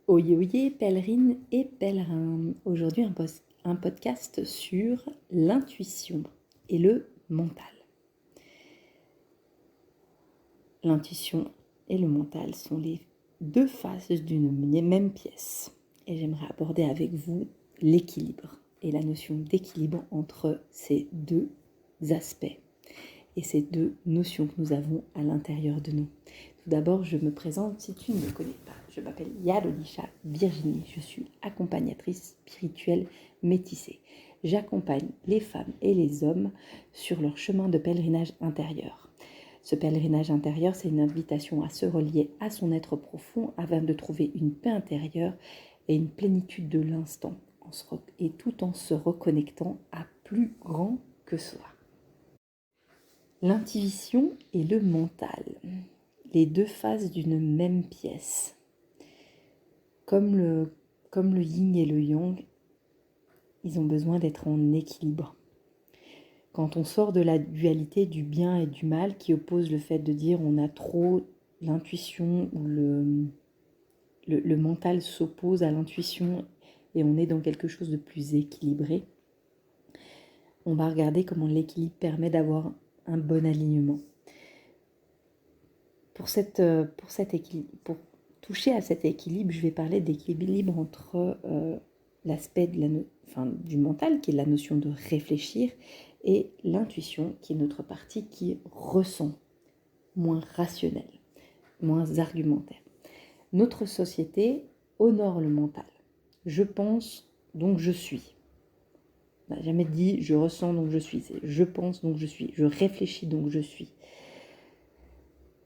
Oyez, oyez, pèlerines et pèlerins. Aujourd'hui, un podcast sur l'intuition et le mental. L'intuition et le mental sont les deux faces d'une même pièce. Et j'aimerais aborder avec vous l'équilibre et la notion d'équilibre entre ces deux aspects et ces deux notions que nous avons à l'intérieur de nous. Tout d'abord, je me présente si tu ne me connais pas. Je m'appelle Yalodisha Virginie, je suis accompagnatrice spirituelle métissée. J'accompagne les femmes et les hommes sur leur chemin de pèlerinage intérieur. Ce pèlerinage intérieur, c'est une invitation à se relier à son être profond afin de trouver une paix intérieure et une plénitude de l'instant, et tout en se reconnectant à plus grand que soi. L'intuition et le mental, les deux faces d'une même pièce. Comme le yin et le yang, ils ont besoin d'être en équilibre. Quand on sort de la dualité du bien et du mal qui oppose le fait de dire on a trop l'intuition ou le mental s'oppose à l'intuition et on est dans quelque chose de plus équilibré, on va regarder comment l'équilibre permet d'avoir un bon alignement. Pour toucher à cet équilibre, je vais parler d'équilibre entre l'aspect du mental, qui est la notion de réfléchir, et l'intuition, qui est notre partie qui ressent, moins rationnelle, moins argumentaire. Notre société honore le mental. Je pense, donc je suis. On n'a jamais dit je ressens, donc je suis. C'est je pense, donc je suis. Je réfléchis, donc je suis.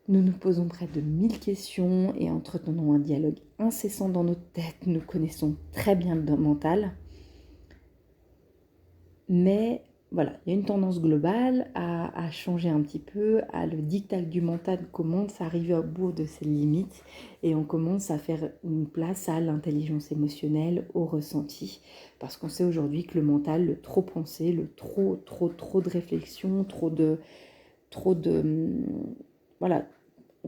Nous nous posons près de 1000 questions et entretenons un dialogue incessant dans notre tête. Nous connaissons très bien le mental. Mais voilà, il y a une tendance globale à changer un petit peu, à le diktat du mental commence à arriver au bout de ses limites et on commence à faire une place à l'intelligence émotionnelle, au ressenti. Parce qu'on sait aujourd'hui que le mental, le trop penser, le trop de réflexion, voilà.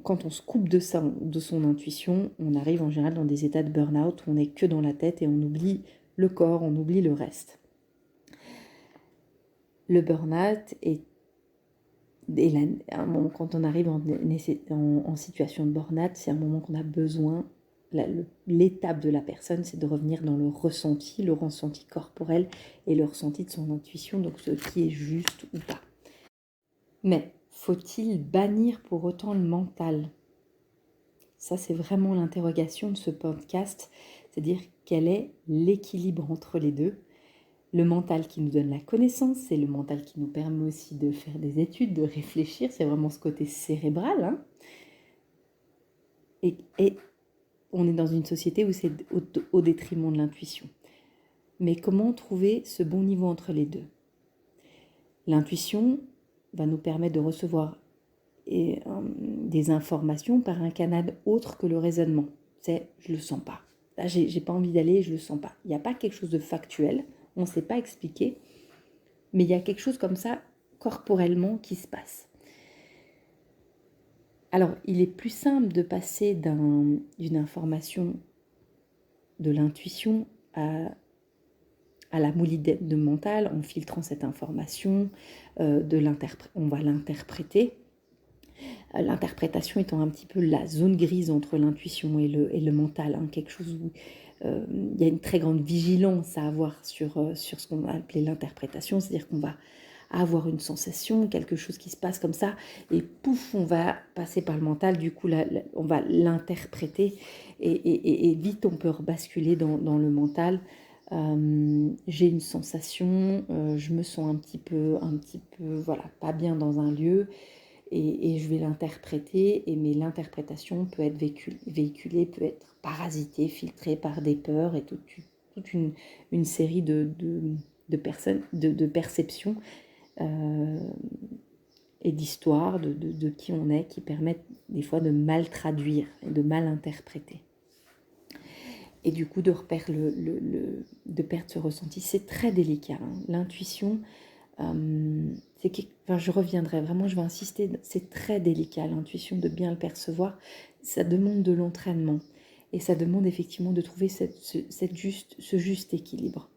Quand on se coupe de son intuition, on arrive en général dans des états de burn-out où on n'est que dans la tête et on oublie le corps, on oublie le reste. Le burn-out un moment, quand on arrive en situation de burn-out, c'est un moment qu'on a besoin, l'étape de la personne, c'est de revenir dans le ressenti corporel et le ressenti de son intuition, donc ce qui est juste ou pas. Mais faut-il bannir pour autant le mental ? Ça, c'est vraiment l'interrogation de ce podcast, c'est-à-dire quel est l'équilibre entre les deux. Le mental qui nous donne la connaissance, c'est le mental qui nous permet aussi de faire des études, de réfléchir, c'est vraiment ce côté cérébral. Hein. Et on est dans une société où c'est au détriment de l'intuition. Mais comment trouver ce bon niveau entre les deux ? L'intuition va nous permettre de recevoir des informations par un canal autre que le raisonnement. C'est je le sens pas. Là, j'ai pas envie d'aller, je le sens pas. Il n'y a pas quelque chose de factuel, on ne sait pas expliquer, mais il y a quelque chose comme ça corporellement qui se passe. Alors, il est plus simple de passer d'une information de l'intuition à la moulide de mental en filtrant cette information, on va l'interpréter. L'interprétation étant un petit peu la zone grise entre l'intuition et le mental, hein, quelque chose où il y a une très grande vigilance à avoir sur ce qu'on va appeler l'interprétation, c'est-à-dire qu'on va avoir une sensation, quelque chose qui se passe comme ça, et pouf, on va passer par le mental, du coup on va l'interpréter, et vite on peut rebasculer dans le mental. J'ai une sensation, je me sens un petit peu, voilà, pas bien dans un lieu, et je vais l'interpréter, mais l'interprétation peut être véhiculée, peut être parasitée, filtrée par des peurs et toute une série de perceptions et d'histoires de qui on est, qui permettent des fois de mal traduire et de mal interpréter. Et du coup de perdre ce ressenti. C'est très délicat. Hein. L'intuition, je reviendrai vraiment, je vais insister, c'est très délicat l'intuition, de bien le percevoir, ça demande de l'entraînement. Et ça demande effectivement de trouver ce juste équilibre.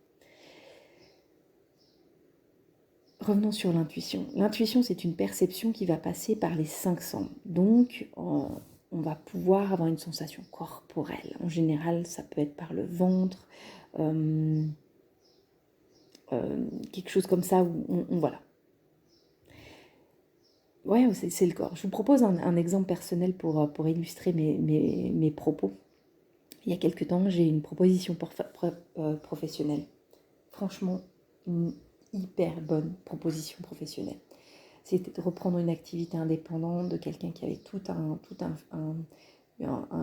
Revenons sur l'intuition. L'intuition, c'est une perception qui va passer par les 5 sens. Donc, on va pouvoir avoir une sensation corporelle. En général, ça peut être par le ventre, quelque chose comme ça, où voilà. Ouais, c'est le corps. Je vous propose un exemple personnel pour illustrer mes propos. Il y a quelque temps, j'ai une proposition professionnelle. Franchement, une hyper bonne proposition professionnelle. C'était de reprendre une activité indépendante de quelqu'un qui avait tout un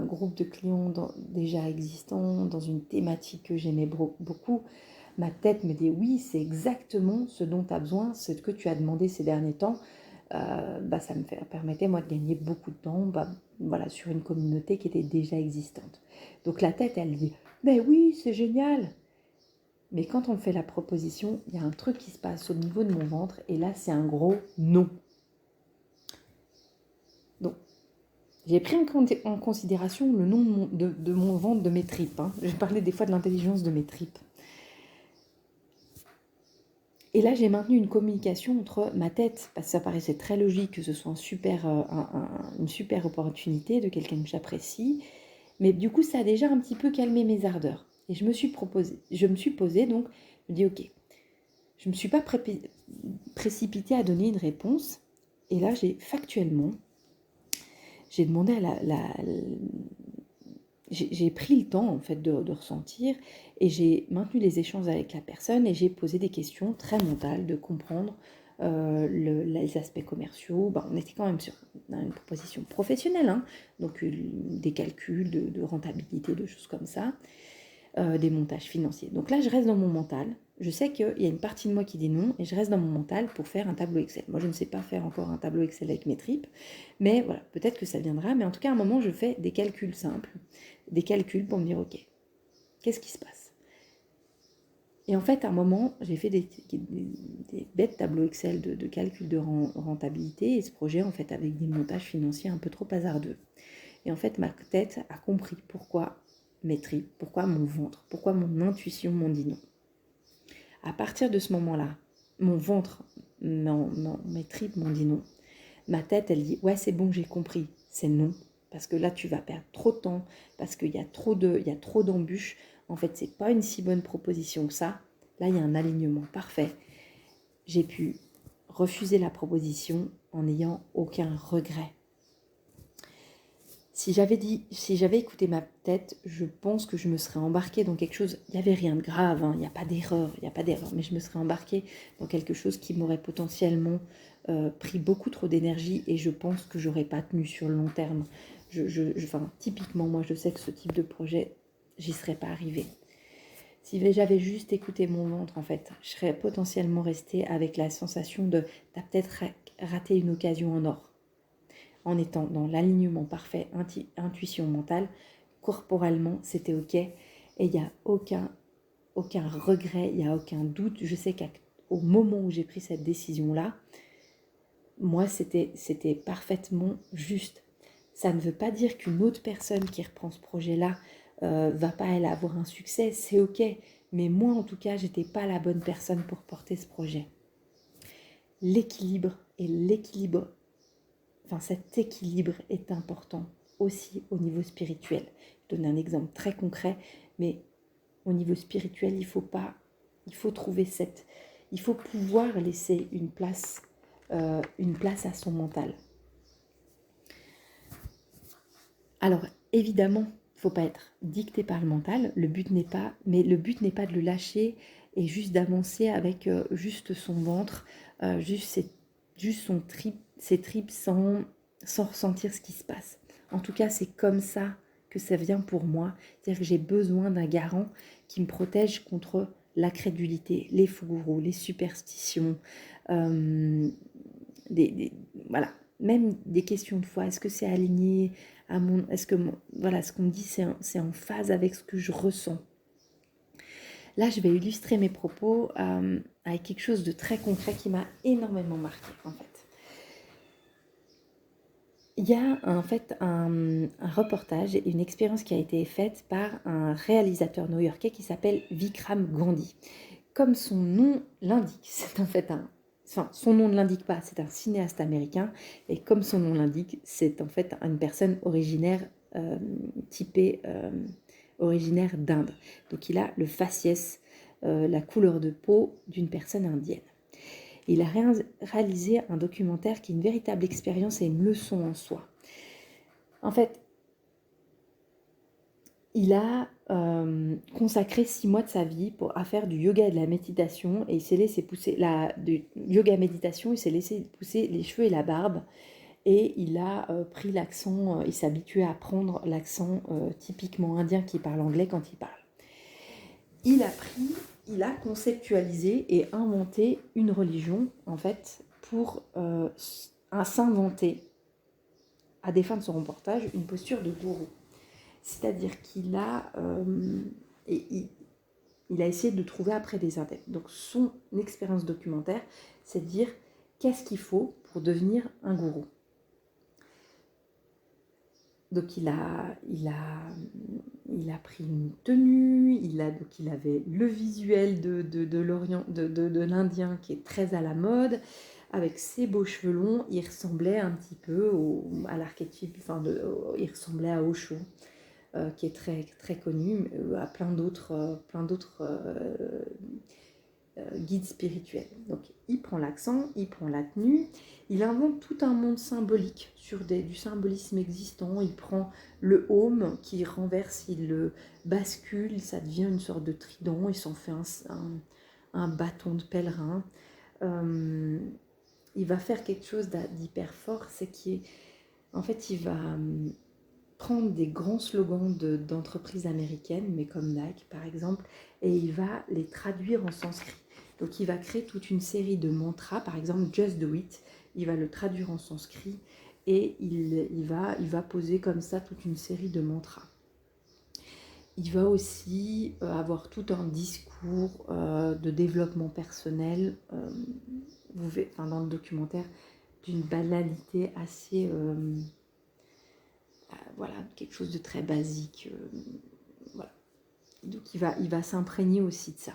groupe de clients déjà existants, dans une thématique que j'aimais beaucoup. Ma tête me dit oui, c'est exactement ce dont tu as besoin, c'est ce que tu as demandé ces derniers temps. Ça me permettait moi de gagner beaucoup de temps voilà, sur une communauté qui était déjà existante. Donc la tête, elle dit mais oui, c'est génial. Mais quand on fait la proposition, il y a un truc qui se passe au niveau de mon ventre et là c'est un gros non. Donc j'ai pris en considération le nom de mon ventre, de mes tripes. Je parlais des fois de l'intelligence de mes tripes. Et là, j'ai maintenu une communication entre ma tête, parce que ça paraissait très logique que ce soit une super opportunité de quelqu'un que j'apprécie, mais du coup, ça a déjà un petit peu calmé mes ardeurs. Et je me suis posée, donc, je me dis, ok, je ne me suis pas précipitée à donner une réponse, et là, j'ai demandé j'ai pris le temps en fait de ressentir et j'ai maintenu les échanges avec la personne et j'ai posé des questions très mentales de comprendre les aspects commerciaux. On était quand même sur une proposition professionnelle, donc des calculs de rentabilité, de choses comme ça, des montages financiers. Donc là, je reste dans mon mental. Je sais qu'il y a une partie de moi qui dit non et je reste dans mon mental pour faire un tableau Excel. Moi, je ne sais pas faire encore un tableau Excel avec mes tripes, mais voilà, peut-être que ça viendra. Mais en tout cas, à un moment, je fais des calculs simples, des calculs pour me dire, ok, qu'est-ce qui se passe? Et en fait, à un moment, j'ai fait des bêtes tableaux Excel de calcul de rentabilité et ce projet, en fait, avec des montages financiers un peu trop hasardeux. Et en fait, ma tête a compris pourquoi mes tripes, pourquoi mon ventre, pourquoi mon intuition m'ont dit non. À partir de ce moment-là, mon ventre, mes tripes m'ont dit non. Ma tête, elle dit ouais, c'est bon, j'ai compris, c'est non. Parce que là, tu vas perdre trop de temps, parce qu'il y a trop d'embûches. En fait, c'est pas une si bonne proposition que ça. Là, il y a un alignement parfait. J'ai pu refuser la proposition en n'ayant aucun regret. Si j'avais écouté ma tête, je pense que je me serais embarquée dans quelque chose. Il n'y avait rien de grave, il n'y a pas d'erreur, mais je me serais embarquée dans quelque chose qui m'aurait potentiellement pris beaucoup trop d'énergie et je pense que j'aurais pas tenu sur le long terme. Typiquement, moi, je sais que ce type de projet, j'y serais pas arrivée. Si j'avais juste écouté mon ventre, en fait, je serais potentiellement restée avec la sensation de t'as peut-être raté une occasion en or. En étant dans l'alignement parfait, intuition mentale, corporellement, c'était ok. Et il n'y a aucun regret, il n'y a aucun doute. Je sais qu'au moment où j'ai pris cette décision-là, moi, c'était parfaitement juste. Ça ne veut pas dire qu'une autre personne qui reprend ce projet-là va pas elle avoir un succès, c'est ok. Mais moi, en tout cas, j'étais pas la bonne personne pour porter ce projet. Cet équilibre est important aussi au niveau spirituel. Je donne un exemple très concret, mais au niveau spirituel, il faut pouvoir laisser une place à son mental. Alors, évidemment, il ne faut pas être dicté par le mental, le but n'est pas de le lâcher et juste d'avancer avec juste son ventre, juste ses tripes sans ressentir ce qui se passe. En tout cas, c'est comme ça que ça vient pour moi. C'est-à-dire que j'ai besoin d'un garant qui me protège contre la crédulité, les fous gourous, les superstitions, voilà, même des questions de foi. Est-ce que c'est aligné à mon... Est-ce que ce qu'on me dit, c'est en phase avec ce que je ressens? Là, je vais illustrer mes propos avec quelque chose de très concret qui m'a énormément marqué, en fait. Il y a en fait un reportage et une expérience qui a été faite par un réalisateur new-yorkais qui s'appelle Vikram Gandhi. Comme son nom l'indique, c'est en fait enfin, son nom ne l'indique pas, c'est un cinéaste américain, et comme son nom l'indique, c'est en fait une personne originaire, typée, originaire d'Inde. Donc il a le faciès, la couleur de peau d'une personne indienne. Il a réalisé un documentaire qui est une véritable expérience et une leçon en soi. En fait, il a consacré 6 mois de sa vie à faire du yoga et de la méditation, et il s'est laissé pousser du yoga méditation, il s'est laissé pousser les cheveux et la barbe, et il a pris l'accent, il s'est habitué à prendre l'accent typiquement indien qui parle anglais quand il parle. Il a conceptualisé et inventé une religion, en fait, pour s'inventer, à des fins de son reportage, une posture de gourou. C'est-à-dire qu'il a, il a essayé de trouver après des adeptes. Donc son expérience documentaire, c'est de dire qu'est-ce qu'il faut pour devenir un gourou. Donc il a pris une tenue, donc il avait le visuel de l'Indien qui est très à la mode, avec ses beaux cheveux longs, il ressemblait un petit peu à l'archétype, il ressemblait à Osho, qui est très, très connu, à plein d'autres guides spirituels. Donc il prend l'accent, il prend la tenue, il invente tout un monde symbolique sur du symbolisme existant. Il prend le home qui renverse, il le bascule, ça devient une sorte de trident, il s'en fait un bâton de pèlerin. Il va faire quelque chose d'hyper fort, c'est qu'en fait il va prendre des grands slogans d'entreprises américaines, mais comme Nike par exemple, et il va les traduire en sanskrit. Donc il va créer toute une série de mantras, par exemple Just Do It, il va le traduire en sanskrit et il va poser comme ça toute une série de mantras. Il va aussi avoir tout un discours de développement personnel, dans le documentaire, d'une banalité assez... voilà, quelque chose de très basique. Voilà. Donc il va s'imprégner aussi de ça.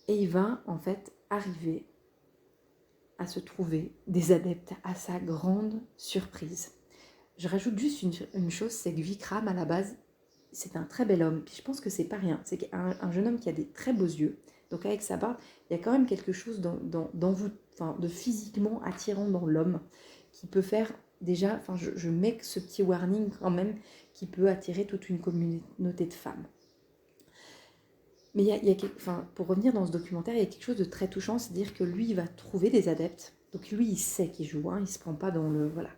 Et il va en fait arriver à se trouver des adeptes à sa grande surprise. Je rajoute juste une chose, c'est que Vikram à la base, c'est un très bel homme. Puis je pense que c'est pas rien. C'est un jeune homme qui a des très beaux yeux. Donc avec sa barbe, il y a quand même quelque chose de physiquement attirant dans l'homme qui peut faire déjà, je mets ce petit warning quand même, qui peut attirer toute une communauté de femmes. Mais pour revenir dans ce documentaire, il y a quelque chose de très touchant, c'est-à-dire que lui, il va trouver des adeptes. Donc lui, il sait qu'il joue, il ne se prend pas dans le... Voilà.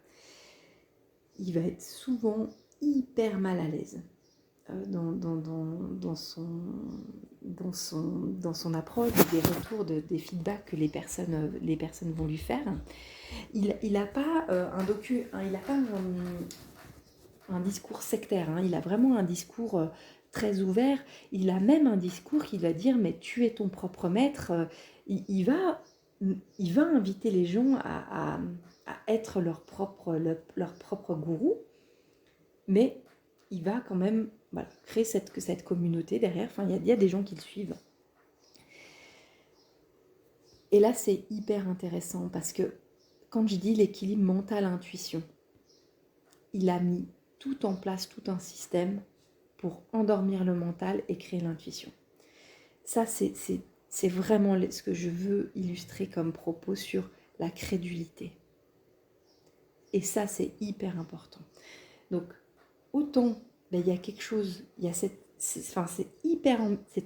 Il va être souvent hyper mal à l'aise dans son approche, des retours, des feedbacks que les personnes vont lui faire. Il n'a pas un discours sectaire, il a vraiment un discours très ouvert. Il a même un discours qui va dire mais tu es ton propre maître. Il va inviter les gens à être leur propre gourou, mais il va quand même créer cette communauté derrière. Il y a des gens qui le suivent. Et là, c'est hyper intéressant parce que quand je dis l'équilibre mental-intuition, il a mis tout en place, tout un système pour endormir le mental et créer l'intuition. Ça, c'est vraiment ce que je veux illustrer comme propos sur la crédulité. Et ça, c'est hyper important. Donc, autant, il y a quelque chose, il y a c'est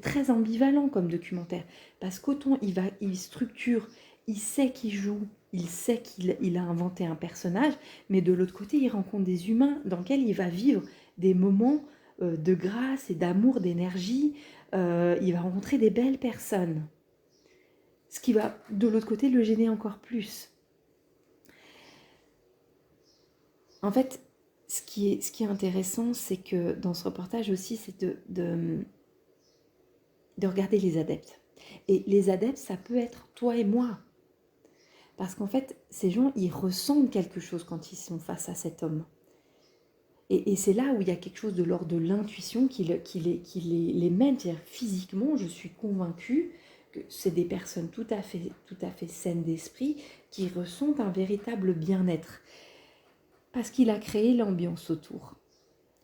très ambivalent comme documentaire, parce qu'autant il structure, il sait qu'il joue, il sait qu'il a inventé un personnage, mais de l'autre côté, il rencontre des humains dans lesquels il va vivre des moments de grâce et d'amour, d'énergie. Il va rencontrer des belles personnes, ce qui va de l'autre côté le gêner encore plus. En fait, ce qui est intéressant, c'est que dans ce reportage aussi, c'est de regarder les adeptes. Et les adeptes, ça peut être toi et moi. Parce qu'en fait, ces gens, ils ressentent quelque chose quand ils sont face à cet homme. Et c'est là où il y a quelque chose de l'ordre de l'intuition qui les mène. C'est-à-dire, physiquement, je suis convaincue que c'est des personnes tout à fait saines d'esprit qui ressentent un véritable bien-être. Parce qu'il a créé l'ambiance autour.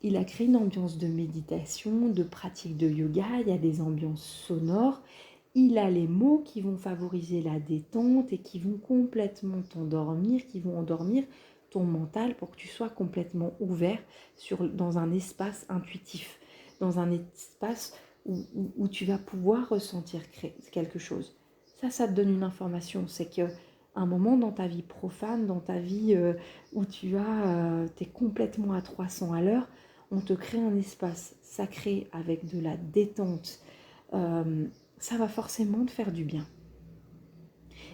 Il a créé une ambiance de méditation, de pratique de yoga, il y a des ambiances sonores. Il a les mots qui vont favoriser la détente et qui vont complètement t'endormir, qui vont endormir ton mental pour que tu sois complètement ouvert dans un espace intuitif, dans un espace où tu vas pouvoir ressentir quelque chose. Ça te donne une information, c'est que un moment dans ta vie profane, dans ta vie où t'es complètement à 300 à l'heure, on te crée un espace sacré avec de la détente. Ça va forcément te faire du bien.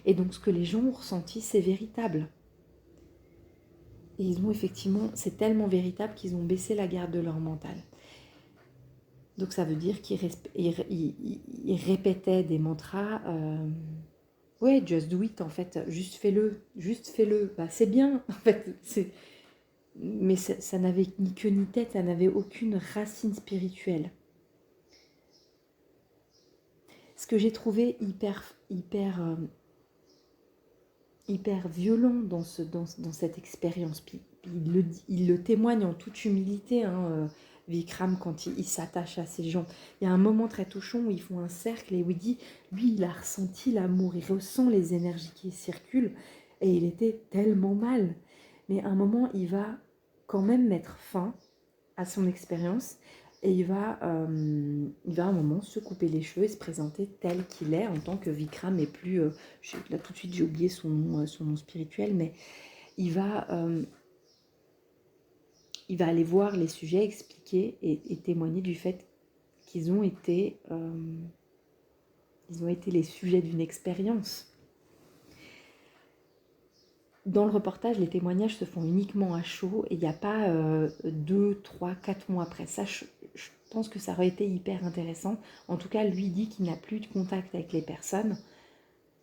Et donc ce que les gens ont ressenti, c'est véritable. Et ils ont effectivement, c'est tellement véritable qu'ils ont baissé la garde de leur mental. Donc ça veut dire qu'ils répétaient des mantras. Ouais, just do it en fait, juste fais-le. Bah, c'est bien en fait. Mais ça n'avait ni queue ni tête, ça n'avait aucune racine spirituelle. Ce que j'ai trouvé hyper violent dans cette expérience. Puis il le témoigne en toute humilité, Vikram, quand il s'attache à ces gens. Il y a un moment très touchant où ils font un cercle et où il dit, lui, il a ressenti l'amour, il ressent les énergies qui circulent et il était tellement mal. Mais à un moment, il va quand même mettre fin à son expérience et il va à un moment se couper les cheveux et se présenter tel qu'il est en tant que Vikram et plus là tout de suite j'ai oublié son nom spirituel, mais il va aller voir les sujets, expliquer et témoigner du fait qu'ils ont été les sujets d'une expérience. Dans le reportage, les témoignages se font uniquement à chaud et il n'y a pas 2, 3, 4 mois après. Ça, je pense que ça aurait été hyper intéressant. En tout cas, lui dit qu'il n'a plus de contact avec les personnes.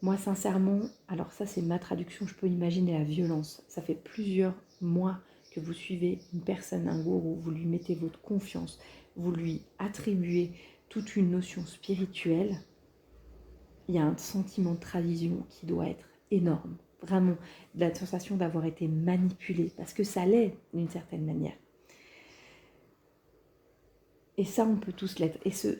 Moi, sincèrement, alors ça, c'est ma traduction, je peux imaginer la violence. Ça fait plusieurs mois que vous suivez une personne, un gourou, vous lui mettez votre confiance, vous lui attribuez toute une notion spirituelle. Il y a un sentiment de trahison qui doit être énorme. Vraiment, la sensation d'avoir été manipulé, parce que ça l'est d'une certaine manière. Et ça, on peut tous l'être. Et ce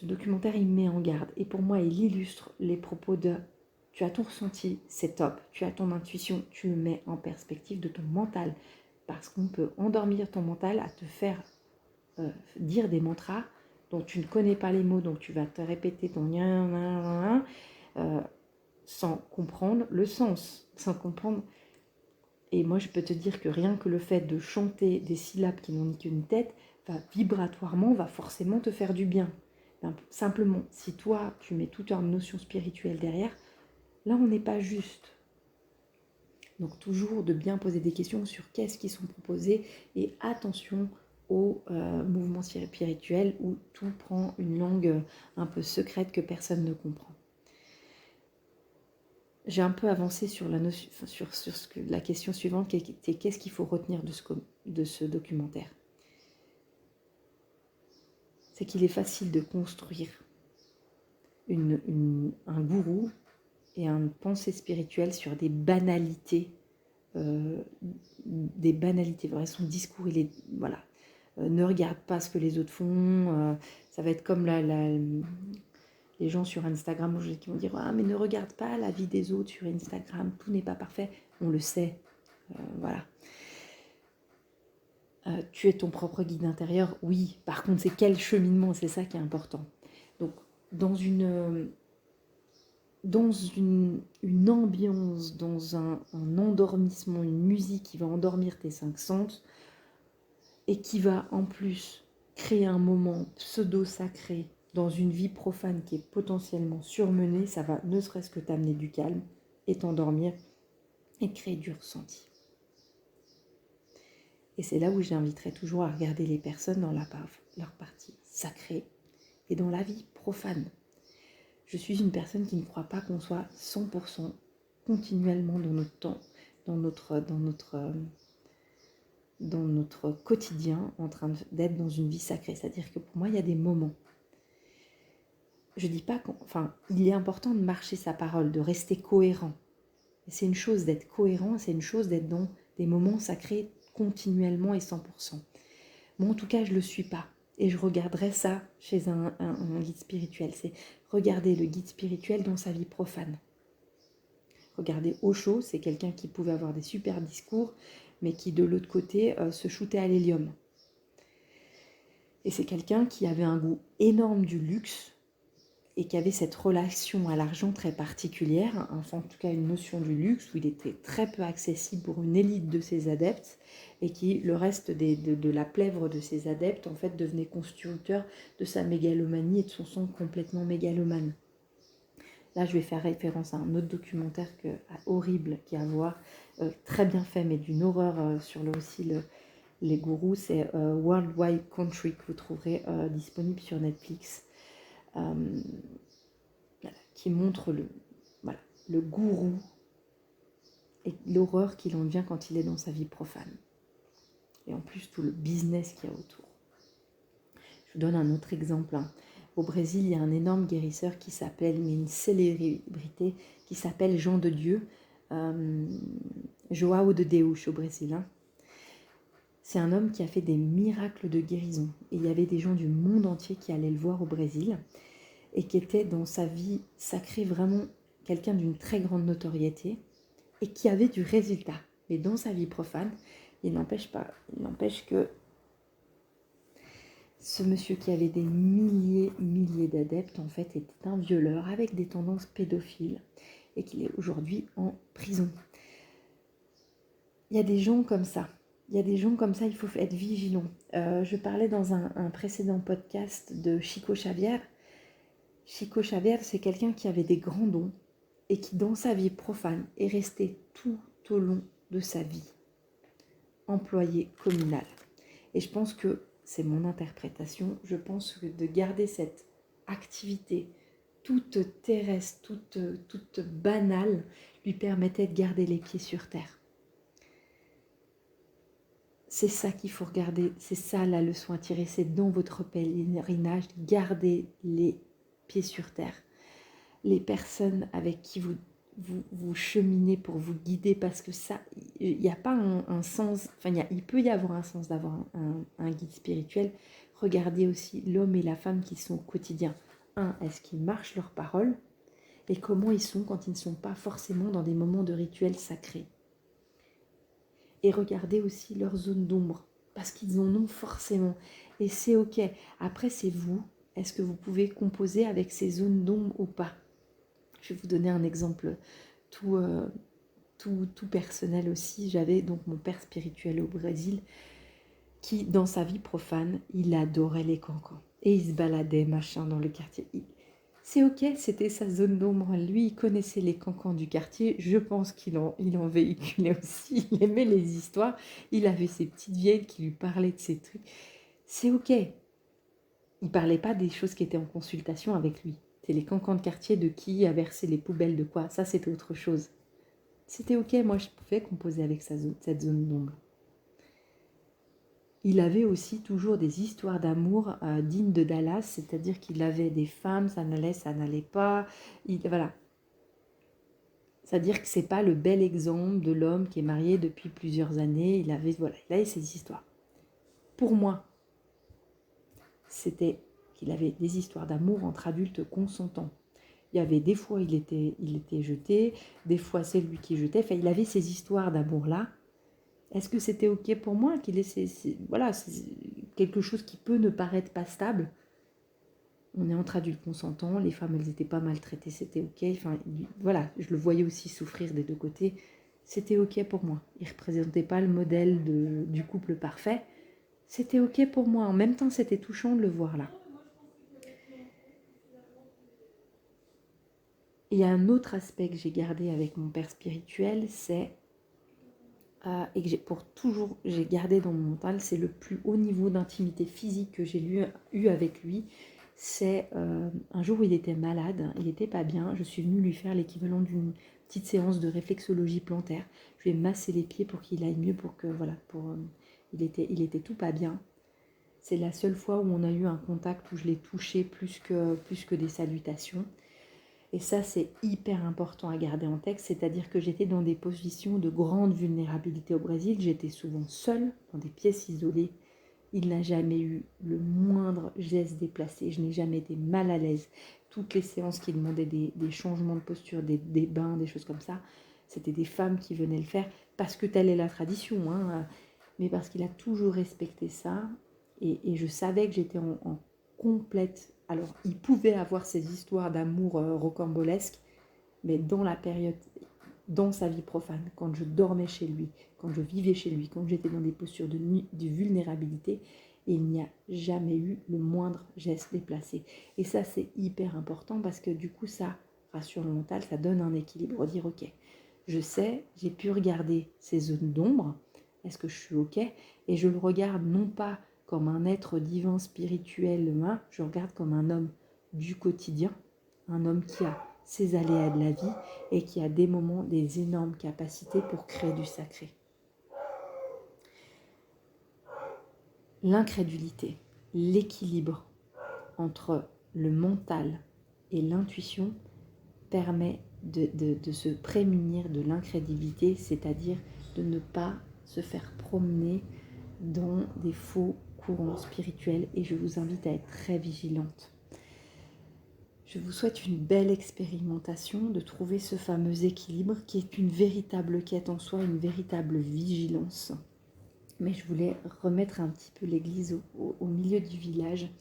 documentaire, il met en garde. Et pour moi, il illustre les propos de « tu as ton ressenti, c'est top. Tu as ton intuition, tu le mets en perspective de ton mental. » Parce qu'on peut endormir ton mental à te faire dire des mantras dont tu ne connais pas les mots, donc tu vas te répéter ton sans comprendre le sens, sans comprendre. Et moi, je peux te dire que rien que le fait de chanter des syllabes qui n'ont ni queue ni tête, vibratoirement, va forcément te faire du bien. Simplement, si toi, tu mets toute une notion spirituelle derrière, là, on n'est pas juste. Donc, toujours de bien poser des questions sur qu'est-ce qui sont proposés et attention aux mouvements spirituels où tout prend une langue un peu secrète que personne ne comprend. J'ai un peu avancé sur la question suivante, qui était qu'est-ce qu'il faut retenir de ce documentaire. C'est qu'il est facile de construire un gourou et une pensée spirituelle sur des banalités. Son discours, il est, voilà, ne regarde pas ce que les autres font, ça va être comme les gens sur Instagram qui vont dire « Ah, mais ne regarde pas la vie des autres sur Instagram, tout n'est pas parfait. » On le sait, voilà. Tu es ton propre guide intérieur, oui. Par contre, c'est quel cheminement, c'est ça qui est important. Donc, dans une ambiance, dans un endormissement, une musique qui va endormir tes 5 sens et qui va en plus créer un moment pseudo-sacré dans une vie profane qui est potentiellement surmenée, ça va ne serait-ce que t'amener du calme et t'endormir et créer du ressenti. Et c'est là où j'inviterai toujours à regarder les personnes dans leur partie sacrée et dans la vie profane. Je suis une personne qui ne croit pas qu'on soit 100% continuellement dans notre temps, dans notre quotidien, en train d'être dans une vie sacrée. C'est-à-dire que pour moi, il y a des moments. Je dis pas il est important de marcher sa parole, de rester cohérent. C'est une chose d'être cohérent, c'est une chose d'être dans des moments sacrés continuellement et 100%. Moi, en tout cas, je ne le suis pas. Et je regarderais ça chez un guide spirituel. C'est regarder le guide spirituel dans sa vie profane. Regardez Osho, c'est quelqu'un qui pouvait avoir des super discours, mais qui de l'autre côté se shootait à l'hélium. Et c'est quelqu'un qui avait un goût énorme du luxe et qui avait cette relation à l'argent très particulière, enfin en tout cas une notion du luxe où il était très peu accessible pour une élite de ses adeptes et qui, le reste de la plèvre de ses adeptes, en fait devenait constituteur de sa mégalomanie et de son sang complètement mégalomane. Là, je vais faire référence à un autre documentaire horrible qui est à voir, très bien fait, mais d'une horreur sur les gourous. C'est World Wide Country que vous trouverez disponible sur Netflix, qui montre le gourou et l'horreur qu'il en devient quand il est dans sa vie profane. Et en plus, tout le business qu'il y a autour. Je vous donne un autre exemple. Au Brésil, il y a un énorme guérisseur qui s'appelle, mais une célébrité, qui s'appelle Jean de Dieu, João de Deus au Brésil. C'est un homme qui a fait des miracles de guérison. Et il y avait des gens du monde entier qui allaient le voir au Brésil et qui était dans sa vie sacrée vraiment quelqu'un d'une très grande notoriété et qui avait du résultat. Mais dans sa vie profane, il n'empêche que ce monsieur qui avait des milliers d'adeptes, en fait, était un violeur avec des tendances pédophiles et qu'il est aujourd'hui en prison. Il y a des gens comme ça. Il faut être vigilant. Je parlais dans un précédent podcast de Chico Xavier. Chico Xavier, c'est quelqu'un qui avait des grands dons et qui, dans sa vie profane, est resté tout au long de sa vie employé communal. Et je pense que, c'est mon interprétation, je pense que de garder cette activité toute terrestre, toute banale, lui permettait de garder les pieds sur terre. C'est ça qu'il faut regarder, c'est ça la leçon à tirer, c'est dans votre pèlerinage, gardez les pieds sur terre. Les personnes avec qui vous cheminez pour vous guider, parce que ça, il n'y a pas un sens, il peut y avoir un sens d'avoir un guide spirituel. Regardez aussi l'homme et la femme qui sont au quotidien. Est-ce qu'ils marchent leurs paroles et comment ils sont quand ils ne sont pas forcément dans des moments de rituels sacrés. Et regardez aussi leur zone d'ombre, parce qu'ils en ont forcément. Et c'est ok. Après, c'est vous. Est-ce que vous pouvez composer avec ces zones d'ombre ou pas? Je vais vous donner un exemple tout personnel aussi. J'avais donc mon père spirituel au Brésil qui, dans sa vie profane, il adorait les cancans. Et il se baladait, machin, dans le quartier. C'est ok, c'était sa zone d'ombre. Lui, il connaissait les cancans du quartier. Je pense qu'il en véhiculait aussi. Il aimait les histoires. Il avait ses petites vieilles qui lui parlaient de ces trucs. C'est ok. Il parlait pas des choses qui étaient en consultation avec lui. C'est les cancans de quartier, de qui a versé les poubelles, de quoi. Ça, c'était autre chose. C'était ok, moi, je pouvais composer avec cette zone d'ombre. Il avait aussi toujours des histoires d'amour dignes de Dallas, c'est-à-dire qu'il avait des femmes, ça n'allait pas. Voilà. C'est-à-dire que c'est pas le bel exemple de l'homme qui est marié depuis plusieurs années. Il avait ses histoires. Pour moi, c'était qu'il avait des histoires d'amour entre adultes consentants. Il y avait des fois il était jeté, des fois c'est lui qui jetait. Enfin, il avait ces histoires d'amour-là. Est-ce que c'était ok pour moi qu'il ait c'est quelque chose qui peut ne paraître pas stable? On est entre adultes consentants, les femmes elles étaient pas maltraitées, c'était ok. Enfin voilà, je le voyais aussi souffrir des deux côtés. C'était ok pour moi. Il représentait pas le modèle du couple parfait. C'était ok pour moi. En même temps, c'était touchant de le voir là. Et il y a un autre aspect que j'ai gardé avec mon père spirituel, c'est et que j'ai gardé dans mon mental, c'est le plus haut niveau d'intimité physique que j'ai eu avec lui. C'est un jour où il était malade, il n'était pas bien, je suis venue lui faire l'équivalent petite séance de réflexologie plantaire. Je vais masser les pieds pour qu'il aille mieux, il était tout pas bien. C'est la seule fois où on a eu un contact où je l'ai touché plus que des salutations. Et ça, c'est hyper important à garder en tête, c'est-à-dire que j'étais dans des positions de grande vulnérabilité au Brésil. J'étais souvent seule, dans des pièces isolées. Il n'a jamais eu le moindre geste déplacé. Je n'ai jamais été mal à l'aise. Toutes les séances qui demandaient des changements de posture, des bains, des choses comme ça, c'était des femmes qui venaient le faire parce que telle est la tradition, hein, mais parce qu'il a toujours respecté ça. Et je savais que j'étais en complète... Alors, il pouvait avoir ces histoires d'amour rocambolesques, mais dans la période, dans sa vie profane, quand je dormais chez lui, quand je vivais chez lui, quand j'étais dans des postures de vulnérabilité, il n'y a jamais eu le moindre geste déplacé. Et ça, c'est hyper important parce que du coup, ça rassure le mental, ça donne un équilibre. Dire, ok, je sais, j'ai pu regarder ces zones d'ombre, est-ce que je suis ok? Et je le regarde non pas comme un être divin spirituel humain, je le regarde comme un homme du quotidien, un homme qui a ses aléas de la vie et qui a des moments, des énormes capacités pour créer du sacré. L'incrédulité, l'équilibre entre le mental et l'intuition permet de se prémunir de l'incrédulité, c'est-à-dire de ne pas se faire promener dans des faux courants spirituels, et je vous invite à être très vigilante. Je vous souhaite une belle expérimentation, de trouver ce fameux équilibre qui est une véritable quête en soi, une véritable vigilance. Mais je voulais remettre un petit peu l'église au milieu du village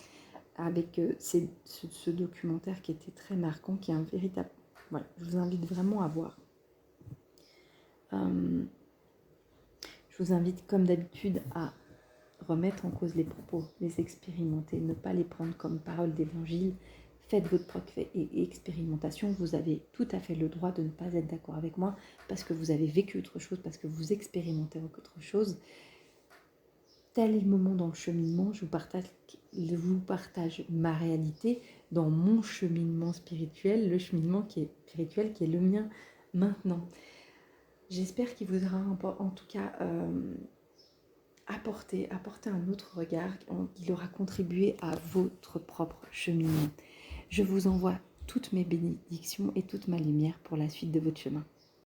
avec ce documentaire qui était très marquant, qui est un véritable... Voilà, je vous invite vraiment à voir. Je vous invite comme d'habitude à remettre en cause les propos, les expérimenter, ne pas les prendre comme parole d'évangile. Faites votre propre expérimentation. Vous avez tout à fait le droit de ne pas être d'accord avec moi parce que vous avez vécu autre chose, parce que vous expérimentez autre chose. Tel est le moment dans le cheminement. Je vous partage ma réalité dans mon cheminement spirituel, le cheminement qui est spirituel, qui est le mien maintenant. J'espère qu'il vous aura en tout cas apporté un autre regard, qu'il aura contribué à votre propre cheminement. Je vous envoie toutes mes bénédictions et toute ma lumière pour la suite de votre chemin.